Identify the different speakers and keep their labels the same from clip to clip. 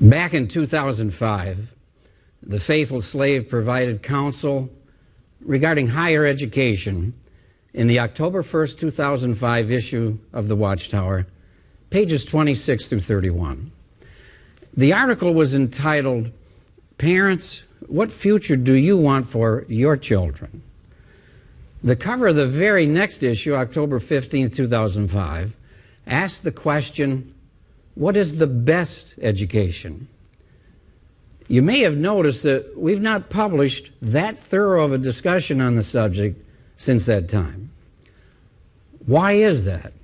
Speaker 1: Back in 2005, the faithful slave provided counsel regarding higher education in the October 1st, 2005 issue of the Watchtower, pages 26 through 31. The article was entitled, "Parents, What Future Do You Want for Your Children?" The cover of the very next issue, October 15th, 2005, asked the question, what is the best education? You may have noticed that we've not published that thorough of a discussion on the subject since that time. Why is that?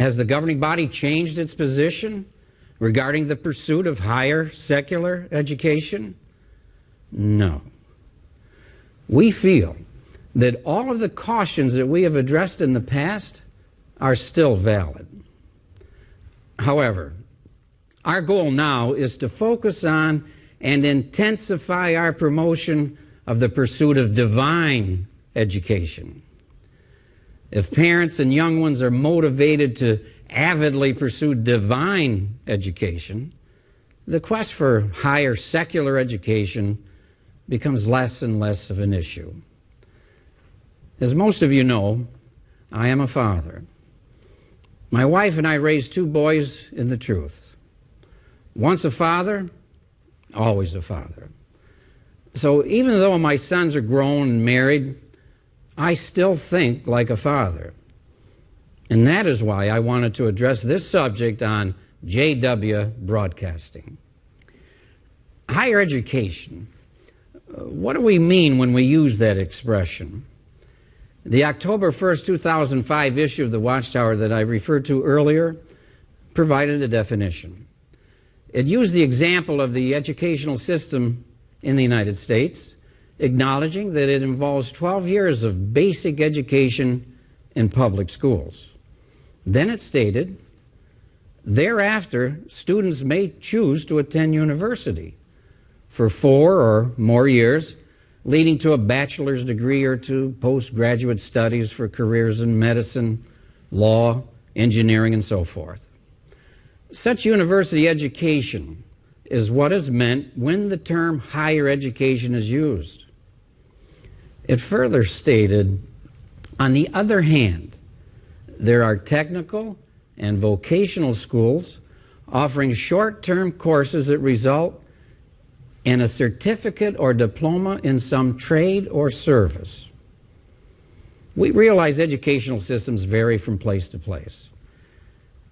Speaker 1: Has the governing body changed its position regarding the pursuit of higher secular education? No. We feel that all of the cautions that we have addressed in the past are still valid. However, our goal now is to focus on and intensify our promotion of the pursuit of divine education. If parents and young ones are motivated to avidly pursue divine education, the quest for higher secular education becomes less and less of an issue. As most of you know, I am a father. My wife and I raised two boys in the truth. Once a father, always a father. So even though my sons are grown and married, I still think like a father. And that is why I wanted to address this subject on JW Broadcasting. Higher education. What do we mean when we use that expression? The October 1st, 2005 issue of the Watchtower that I referred to earlier provided a definition. It used the example of the educational system in the United States, acknowledging that it involves 12 years of basic education in public schools. Then it stated, thereafter, students may choose to attend university for 4 or more years, leading to a bachelor's degree or to postgraduate studies for careers in medicine, law, engineering, and so forth. Such university education is what is meant when the term higher education is used. It further stated, on the other hand, there are technical and vocational schools offering short-term courses that result in a certificate or diploma in some trade or service. We realize educational systems vary from place to place.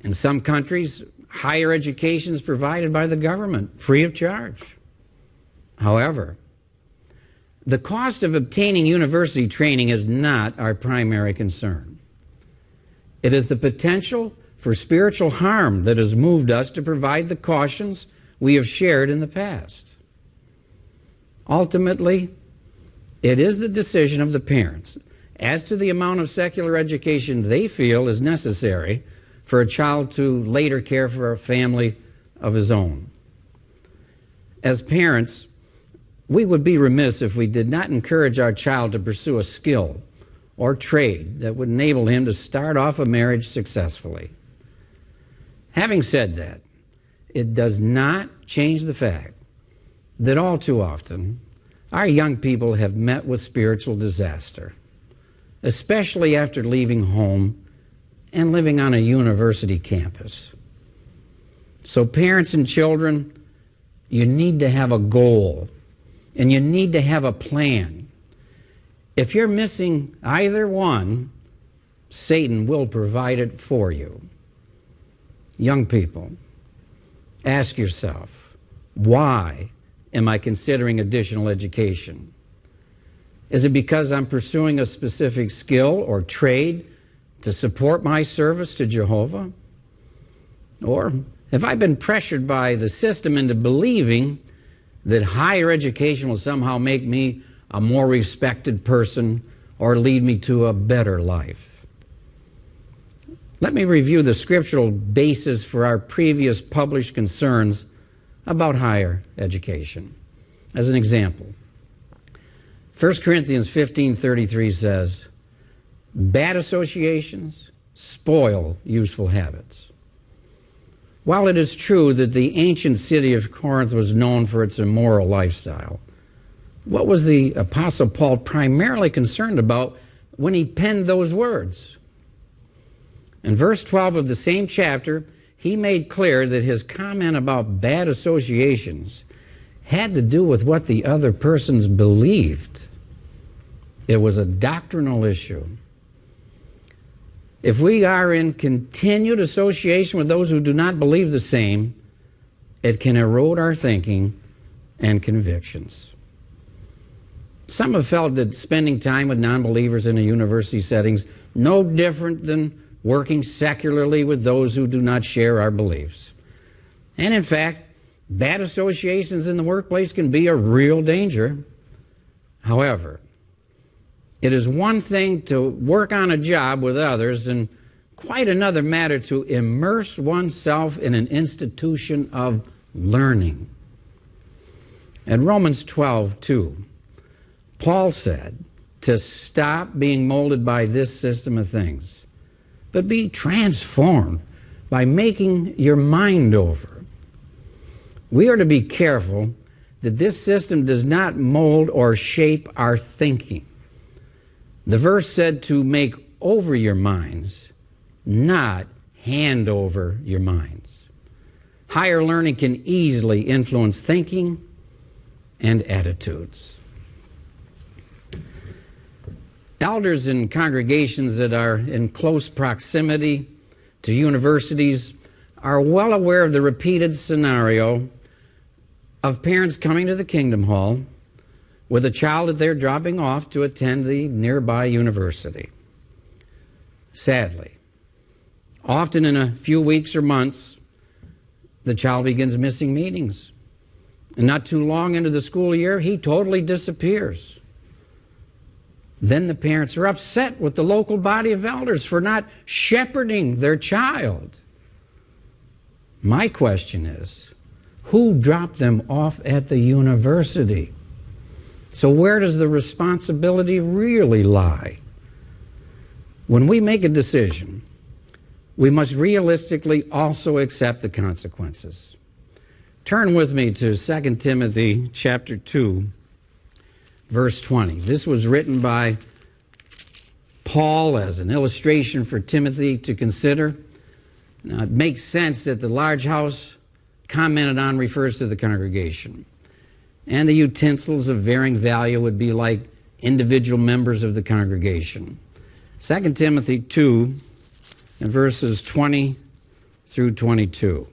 Speaker 1: In some countries, higher education is provided by the government, free of charge. However, the cost of obtaining university training is not our primary concern. It is the potential for spiritual harm that has moved us to provide the cautions we have shared in the past. Ultimately, it is the decision of the parents as to the amount of secular education they feel is necessary for a child to later care for a family of his own. As parents, we would be remiss if we did not encourage our child to pursue a skill or trade that would enable him to start off a marriage successfully. Having said that, it does not change the fact that all too often our young people have met with spiritual disaster, especially after leaving home and living on a university campus. So parents and children, you need to have a goal and you need to have a plan. If you're missing either one, Satan will provide it for you. Young people, ask yourself, why am I considering additional education? Is it because I'm pursuing a specific skill or trade to support my service to Jehovah? Or have I been pressured by the system into believing that higher education will somehow make me a more respected person or lead me to a better life? Let me review the scriptural basis for our previous published concerns about higher education. As an example, 1 Corinthians 15:33 says, bad associations spoil useful habits. While it is true that the ancient city of Corinth was known for its immoral lifestyle, what was the Apostle Paul primarily concerned about when he penned those words? In verse 12 of the same chapter, he made clear that his comment about bad associations had to do with what the other persons believed. It was a doctrinal issue. If we are in continued association with those who do not believe the same, it can erode our thinking and convictions. Some have felt that spending time with non-believers in a university setting is no different than working secularly with those who do not share our beliefs. And in fact, bad associations in the workplace can be a real danger. However, it is one thing to work on a job with others and quite another matter to immerse oneself in an institution of learning. In Romans 12:2, Paul said to stop being molded by this system of things, but be transformed by making your mind over. We are to be careful that this system does not mold or shape our thinking. The verse said to make over your minds, not hand over your minds. Higher learning can easily influence thinking and attitudes. Elders in congregations that are in close proximity to universities are well aware of the repeated scenario of parents coming to the Kingdom Hall with a child that they're dropping off to attend the nearby university. Sadly, often in a few weeks or months, the child begins missing meetings. And not too long into the school year, he totally disappears. Then the parents are upset with the local body of elders for not shepherding their child. My question is, who dropped them off at the university? So where does the responsibility really lie? When we make a decision, we must realistically also accept the consequences. Turn with me to 2 Timothy chapter 2, verse 20. This was written by Paul as an illustration for Timothy to consider. Now, it makes sense that the large house commented on refers to the congregation. And the utensils of varying value would be like individual members of the congregation. 2 Timothy 2, verses 20 through 22.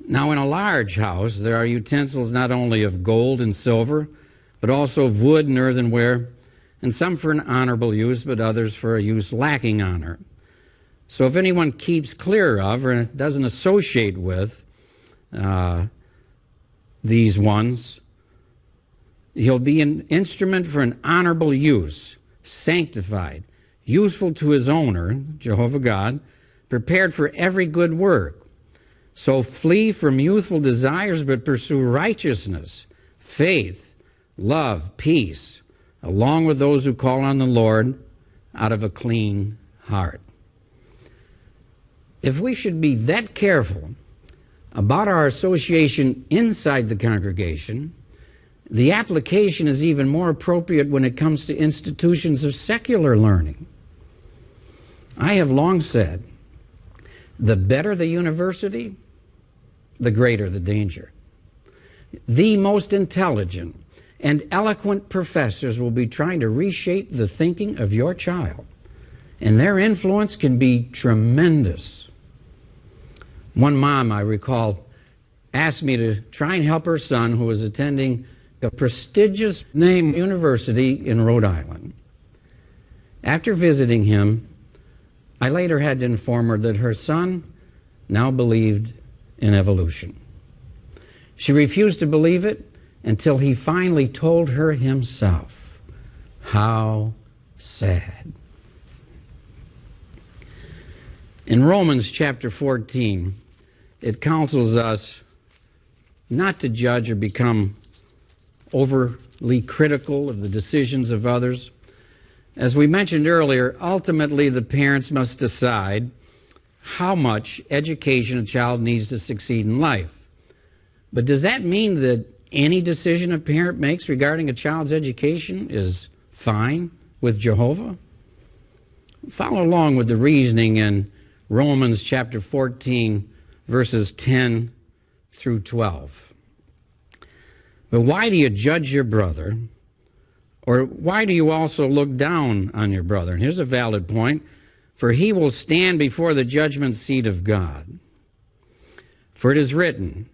Speaker 1: Now in a large house there are utensils not only of gold and silver, but also of wood and earthenware, and some for an honorable use, but others for a use lacking honor. So if anyone keeps clear of or doesn't associate with these ones, he'll be an instrument for an honorable use, sanctified, useful to his owner, Jehovah God, prepared for every good work. So flee from youthful desires, but pursue righteousness, faith, love, peace, along with those who call on the Lord out of a clean heart. If we should be that careful about our association inside the congregation, the application is even more appropriate when it comes to institutions of secular learning. I have long said, the better the university, the greater the danger. The most intelligent and eloquent professors will be trying to reshape the thinking of your child, and their influence can be tremendous. One mom, I recall, asked me to try and help her son who was attending a prestigious named university in Rhode Island. After visiting him, I later had to inform her that her son now believed in evolution. She refused to believe it until he finally told her himself. How sad. In Romans chapter 14, it counsels us not to judge or become overly critical of the decisions of others. As we mentioned earlier, ultimately the parents must decide how much education a child needs to succeed in life. But does that mean that any decision a parent makes regarding a child's education is fine with Jehovah? Follow along with the reasoning in Romans chapter 14, verses 10 through 12. But why do you judge your brother? Or why do you also look down on your brother? And here's a valid point. For he will stand before the judgment seat of God. For it is written,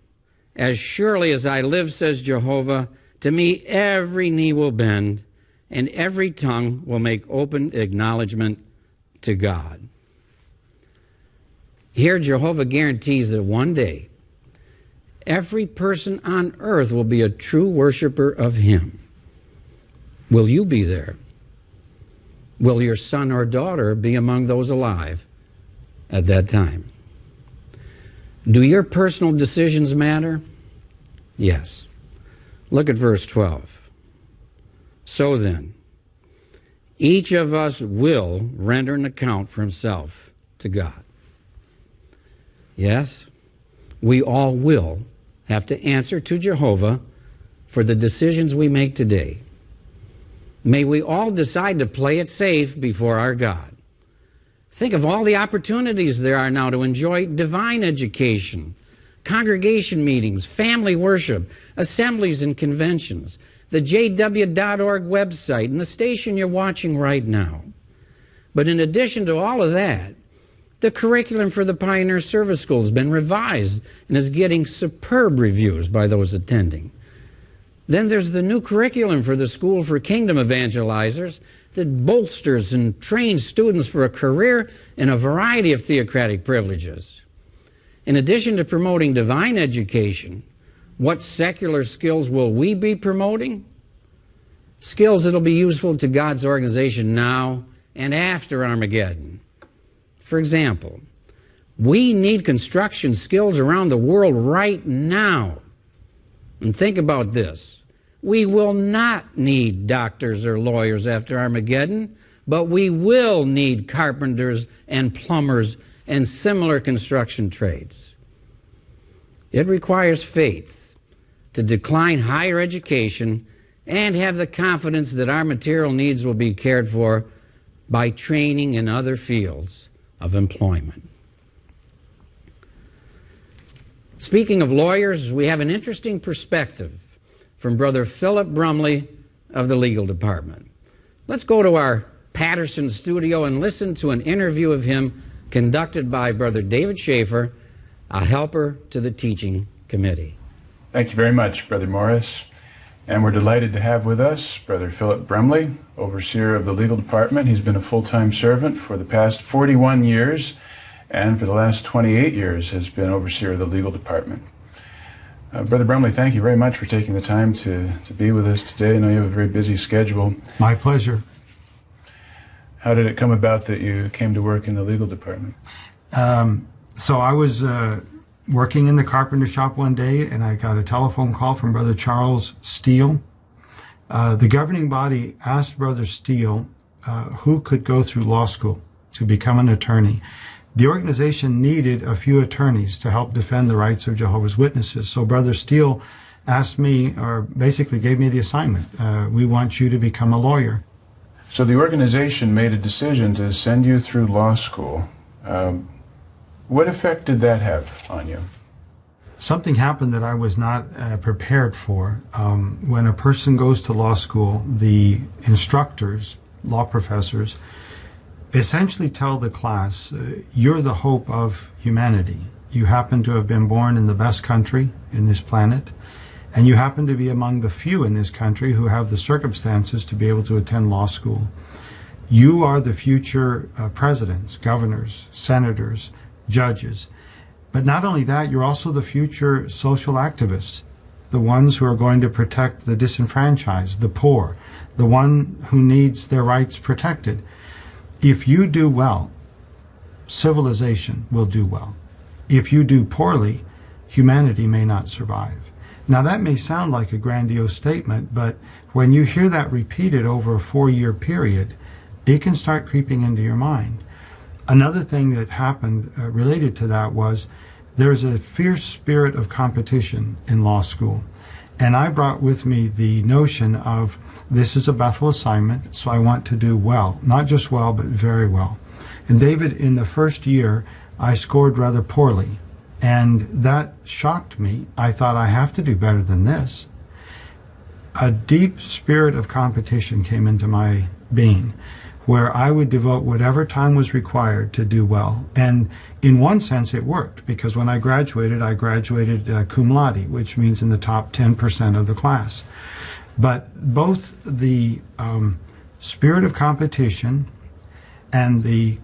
Speaker 1: as surely as I live, says Jehovah, to me every knee will bend, and every tongue will make open acknowledgement to God. Here Jehovah guarantees that one day, every person on earth will be a true worshiper of him. Will you be there? Will your son or daughter be among those alive at that time? Do your personal decisions matter? Yes. Look at verse 12. So then, each of us will render an account for himself to God. Yes, we all will have to answer to Jehovah for the decisions we make today. May we all decide to play it safe before our God. Think of all the opportunities there are now to enjoy divine education, congregation meetings, family worship, assemblies and conventions, the jw.org website, and the station you're watching right now. But in addition to all of that, the curriculum for the Pioneer Service School has been revised and is getting superb reviews by those attending. Then there's the new curriculum for the School for Kingdom Evangelizers that bolsters and trains students for a career in a variety of theocratic privileges. In addition to promoting divine education, what secular skills will we be promoting? Skills that will be useful to God's organization now and after Armageddon. For example, we need construction skills around the world right now. And think about this. We will not need doctors or lawyers after Armageddon, but we will need carpenters and plumbers and similar construction trades. It requires faith to decline higher education and have the confidence that our material needs will be cared for by training in other fields of employment. Speaking of lawyers, we have an interesting perspective from Brother Philip Brumley of the legal department. Let's go to our Patterson studio and listen to an interview of him conducted by Brother David Schaefer, a helper to the teaching committee.
Speaker 2: Thank you very much, Brother Morris. And we're delighted to have with us Brother Philip Brumley, overseer of the legal department. He's been a full-time servant for the past 41 years, and for the last 28 years has been overseer of the legal department. Brother Brumley, thank you very much for taking the time to be with us today. I know you have a very busy schedule.
Speaker 3: My pleasure.
Speaker 2: How did it come about that you came to work in the legal department?
Speaker 3: So I was working in the carpenter shop one day, and I got a telephone call from Brother Charles Steele. The governing body asked Brother Steele who could go through law school to become an attorney. The organization needed a few attorneys to help defend the rights of Jehovah's Witnesses. So Brother Steele asked me, or basically gave me the assignment, we want you to become a lawyer.
Speaker 2: So the organization made a decision to send you through law school. What effect did that have on you?
Speaker 3: Something happened that I was not prepared for. When a person goes to law school, the instructors, law professors, essentially tell the class, you're the hope of humanity. You happen to have been born in the best country in this planet, and you happen to be among the few in this country who have the circumstances to be able to attend law school. You are the future presidents, governors, senators, judges. But not only that, you're also the future social activists, the ones who are going to protect the disenfranchised, the poor, the one who needs their rights protected. If you do well, civilization will do well. If you do poorly, humanity may not survive. Now that may sound like a grandiose statement, but when you hear that repeated over a 4-year period, it can start creeping into your mind. Another thing that happened related to that was there's a fierce spirit of competition in law school. And I brought with me the notion of this is a Bethel assignment, so I want to do well. Not just well, but very well. And David, in the first year, I scored rather poorly. And that shocked me. I thought I have to do better than this. A deep spirit of competition came into my being, where I would devote whatever time was required to do well. And in one sense, it worked, because when I graduated cum laude, which means in the top 10% of the class. But both the spirit of competition and the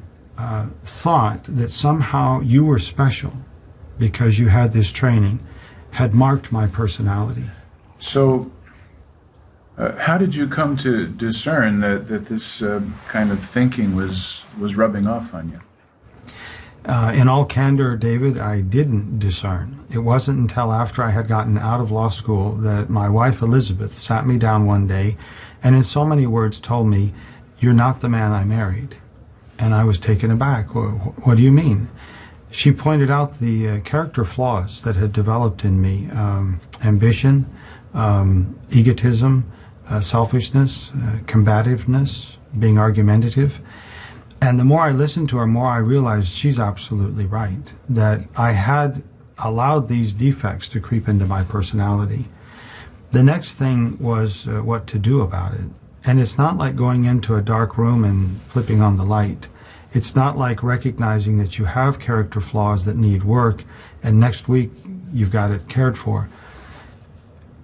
Speaker 3: thought that somehow you were special because you had this training had marked my personality.
Speaker 2: So, how did you come to discern that this kind of thinking was rubbing off on you?
Speaker 3: In all candor, David, I didn't discern. It wasn't until after I had gotten out of law school that my wife Elizabeth sat me down one day and in so many words told me, "You're not the man I married." And I was taken aback. What do you mean? She pointed out the character flaws that had developed in me, ambition, egotism, selfishness, combativeness, being argumentative. And the more I listened to her, more I realized she's absolutely right, that I had allowed these defects to creep into my personality. The next thing was what to do about it. And it's not like going into a dark room and flipping on the light. It's not like recognizing that you have character flaws that need work, and next week you've got it cared for.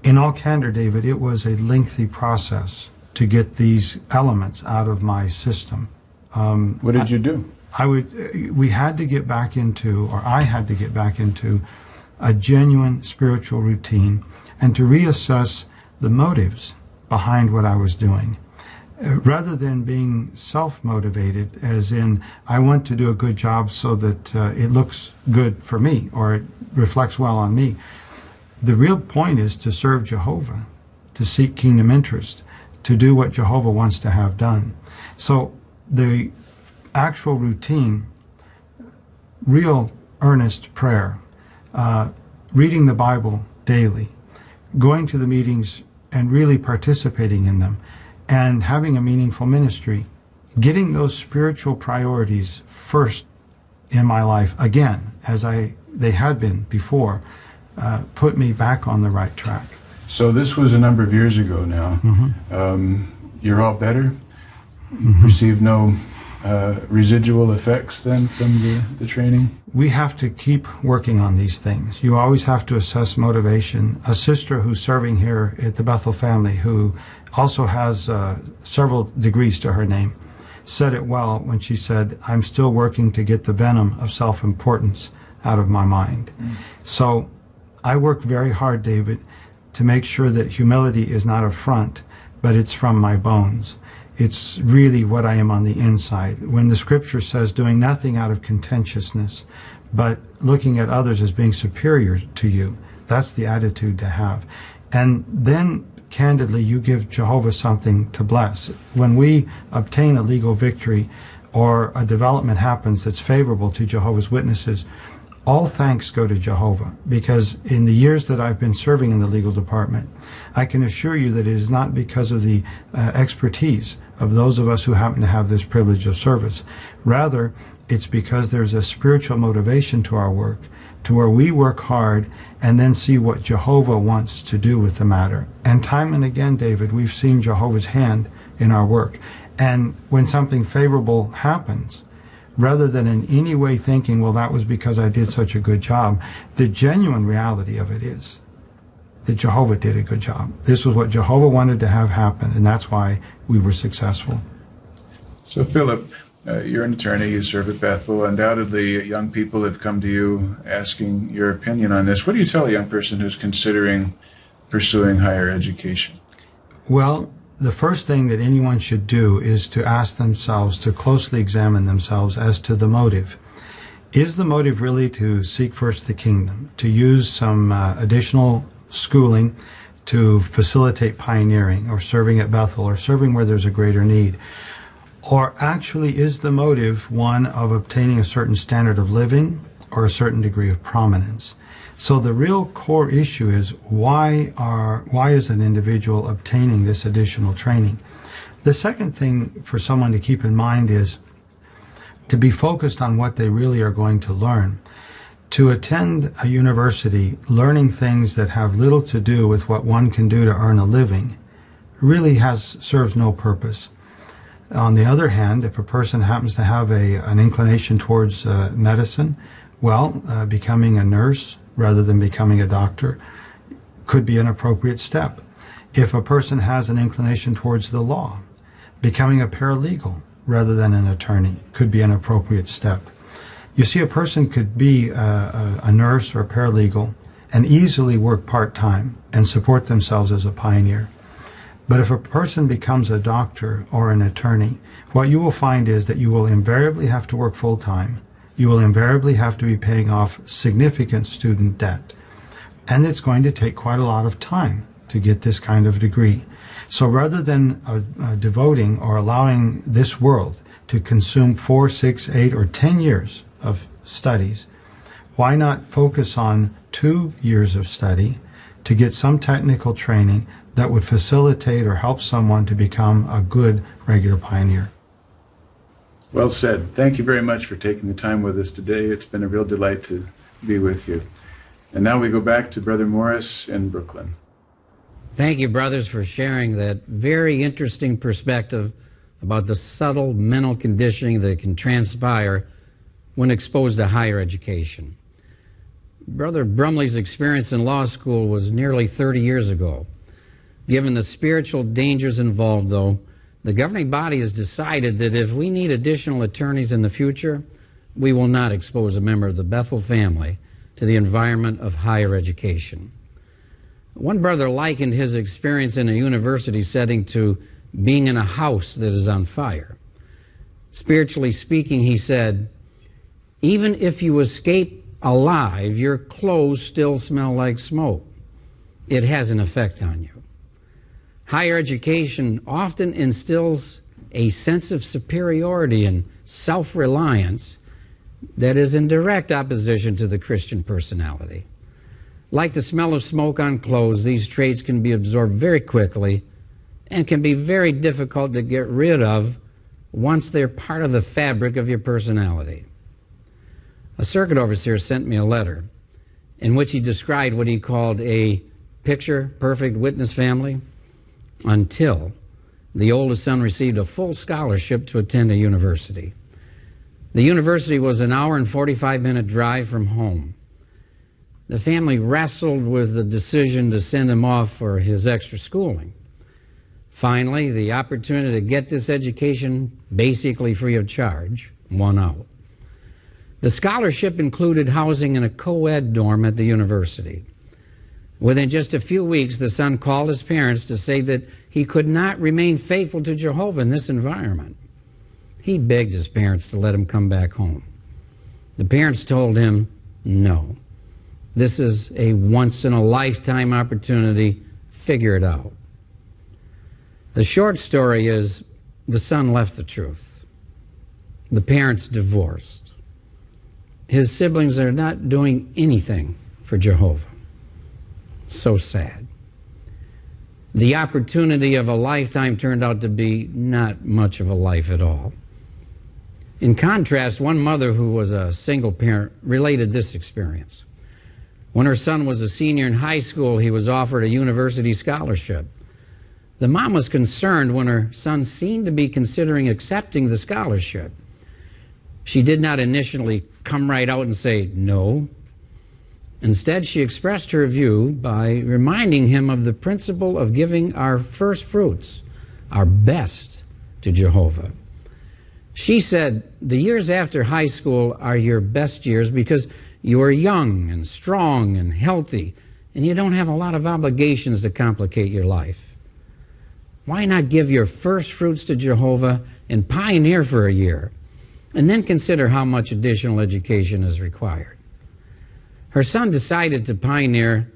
Speaker 3: In all candor, David, it was a lengthy process to get these elements out of my system.
Speaker 2: What did you do?
Speaker 3: We had to get back into, or I had to get back into, a genuine spiritual routine and to reassess the motives behind what I was doing. Rather than being self-motivated, as in, I want to do a good job so that it looks good for me or it reflects well on me. The real point is to serve Jehovah, to seek kingdom interest, to do what Jehovah wants to have done. So the actual routine, real earnest prayer, reading the Bible daily, going to the meetings and really participating in them, and having a meaningful ministry, getting those spiritual priorities first in my life again, as they had been before, put me back on the right track.
Speaker 2: So this was a number of years ago now.
Speaker 3: Mm-hmm.
Speaker 2: You're all better?
Speaker 3: Mm-hmm.
Speaker 2: Received no residual effects then from the training?
Speaker 3: We have to keep working on these things. You always have to assess motivation. A sister who's serving here at the Bethel family, who also has several degrees to her name, said it well when she said, "I'm still working to get the venom of self-importance out of my mind." So I work very hard, David, to make sure that humility is not a front, but it's from my bones. It's really what I am on the inside. When the scripture says doing nothing out of contentiousness, but looking at others as being superior to you, that's the attitude to have. And then, candidly, you give Jehovah something to bless. When we obtain a legal victory or a development happens that's favorable to Jehovah's Witnesses, all thanks go to Jehovah, because in the years that I've been serving in the legal department, I can assure you that it is not because of the expertise of those of us who happen to have this privilege of service. Rather, it's because there's a spiritual motivation to our work, to where we work hard and then see what Jehovah wants to do with the matter. And time and again, David, we've seen Jehovah's hand in our work. And when something favorable happens, rather than in any way thinking, well, that was because I did such a good job, the genuine reality of it is that Jehovah did a good job. This was what Jehovah wanted to have happen, and that's why we were successful.
Speaker 2: So, Philip, you're an attorney, you serve at Bethel. Undoubtedly, young people have come to you asking your opinion on this. What do you tell a young person who's considering pursuing higher education?
Speaker 3: Well, the first thing that anyone should do is to ask themselves, to closely examine themselves as to the motive. Is the motive really to seek first the kingdom, to use some additional schooling to facilitate pioneering or serving at Bethel or serving where there's a greater need? Or actually is the motive one of obtaining a certain standard of living or a certain degree of prominence? So the real core issue is why is an individual obtaining this additional training? The second thing for someone to keep in mind is to be focused on what they really are going to learn. To attend a university learning things that have little to do with what one can do to earn a living really serves no purpose. On the other hand, if a person happens to have an inclination towards medicine, becoming a nurse rather than becoming a doctor could be an appropriate step. If a person has an inclination towards the law, becoming a paralegal rather than an attorney could be an appropriate step. You see, a person could be a nurse or a paralegal and easily work part-time and support themselves as a pioneer. But if a person becomes a doctor or an attorney, what you will find is that you will invariably have to work full-time. You will invariably have to be paying off significant student debt. And it's going to take quite a lot of time to get this kind of degree. So rather than devoting or allowing this world to consume 4, 6, 8, or 10 years of studies, why not focus on 2 years of study to get some technical training that would facilitate or help someone to become a good regular pioneer?
Speaker 2: Well said. Thank you very much for taking the time with us today. It's been a real delight to be with you. And now we go back to Brother Morris in Brooklyn.
Speaker 1: Thank you, brothers, for sharing that very interesting perspective about the subtle mental conditioning that can transpire when exposed to higher education. Brother Brumley's experience in law school was nearly 30 years ago. Given the spiritual dangers involved, though, the governing body has decided that if we need additional attorneys in the future, we will not expose a member of the Bethel family to the environment of higher education. One brother likened his experience in a university setting to being in a house that is on fire. Spiritually speaking, he said, even if you escape alive, your clothes still smell like smoke. It has an effect on you. Higher education often instills a sense of superiority and self-reliance that is in direct opposition to the Christian personality. Like the smell of smoke on clothes, these traits can be absorbed very quickly and can be very difficult to get rid of once they're part of the fabric of your personality. A circuit overseer sent me a letter in which he described what he called a picture-perfect witness family until the oldest son received a full scholarship to attend a university. The university was an hour and 45-minute drive from home. The family wrestled with the decision to send him off for his extra schooling. Finally, the opportunity to get this education basically free of charge won out. The scholarship included housing in a co-ed dorm at the university. Within just a few weeks, the son called his parents to say that he could not remain faithful to Jehovah in this environment. He begged his parents to let him come back home. The parents told him, no. This is a once-in-a-lifetime opportunity. Figure it out. The short story is the son left the truth. The parents divorced. His siblings are not doing anything for Jehovah. So sad. The opportunity of a lifetime turned out to be not much of a life at all. In contrast, one mother who was a single parent related this experience. When her son was a senior in high school, he was offered a university scholarship. The mom was concerned when her son seemed to be considering accepting the scholarship. She did not initially come right out and say no. Instead, she expressed her view by reminding him of the principle of giving our first fruits, our best, to Jehovah. She said, the years after high school are your best years because you are young and strong and healthy, and you don't have a lot of obligations to complicate your life. Why not give your first fruits to Jehovah and pioneer for a year, and then consider how much additional education is required? Her son decided to pioneer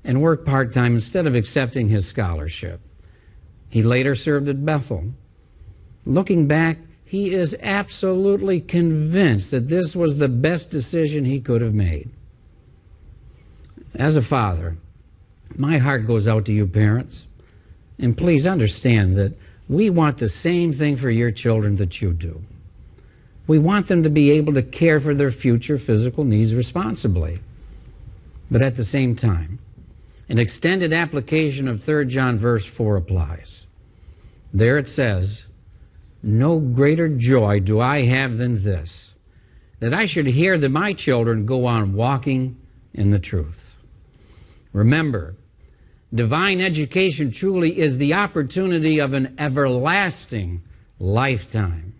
Speaker 1: and work part-time instead of accepting his scholarship. He later served at Bethel. Looking back, he is absolutely convinced that this was the best decision he could have made. As a father, my heart goes out to you parents, and please understand that we want the same thing for your children that you do. We want them to be able to care for their future physical needs responsibly. But at the same time, an extended application of 3 John verse 4 applies. There it says, "No greater joy do I have than this, that I should hear that my children go on walking in the truth." Remember, divine education truly is the opportunity of an everlasting lifetime.